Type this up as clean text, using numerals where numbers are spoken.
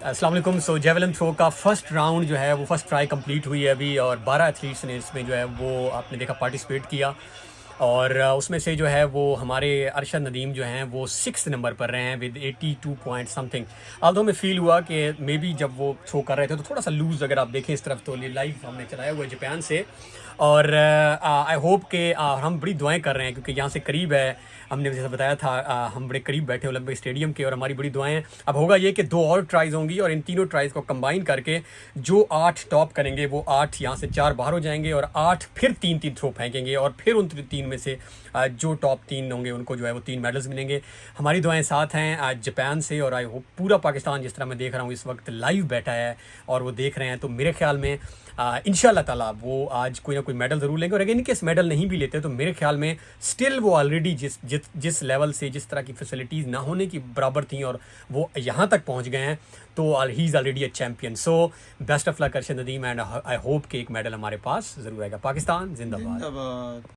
अस्सलाम वालेकुम। सो javelin throw का फर्स्ट राउंड जो है वो फर्स्ट ट्राई कंप्लीट हुई है अभी, और 12 एथलीट्स ने इसमें जो है वो आपने देखा पार्टिसिपेट किया। और उसमें से जो है वो हमारे अरशद नदीम जो हैं वो 6th नंबर पर रहे हैं विद 82 पॉइंट समथिंग। आल्दो में फील हुआ कि मे बी जब वो थ्रो कर रहे थे तो थोड़ा सा लूज़, अगर आप देखें इस तरफ तो लाइव हमने चलाया हुआ है जापान से। और आई होप कि हम बड़ी दुआएं कर रहे हैं क्योंकि यहाँ से करीब है। हमने जैसा बताया था हम बड़े करीब बैठे ओलंपिक स्टेडियम के, और हमारी बड़ी दुआएं। अब होगा ये कि 2 और ट्राइज़ होंगी और इन तीनों ट्राइज़ को कंबाइन करके जो 8 टॉप करेंगे वो 8 यहाँ से 4 बाहर हो जाएंगे, और 8 फिर 3-3 थ्रो फेंकेंगे, और फिर उन 3 में से जो टॉप 3 होंगे उनको जो है वो 3 मेडल्स मिलेंगे। हमारी दुआएं साथ हैं आज जापान से, और आई होप पूरा पाकिस्तान, जिस तरह मैं देख रहा हूँ इस वक्त लाइव बैठा है और वो देख रहे हैं, तो मेरे ख्याल में इंशाल्लाह ताला वो आज कोई ना कोई मेडल ज़रूर लेंगे। और अगर इनकेस मेडल नहीं भी लेते तो मेरे ख्याल में स्टिल वो ऑलरेडी जिस लेवल से, जिस तरह की फैसिलिटीज़ ना होने की बराबर थी और वो यहाँ तक पहुँच गए हैं, तो he is already a champion. So best of luck Arshad Nadeem, and I hope कि एक मेडल हमारे पास ज़रूर आएगा। पाकिस्तान जिंदाबाद। जिंदाबाद।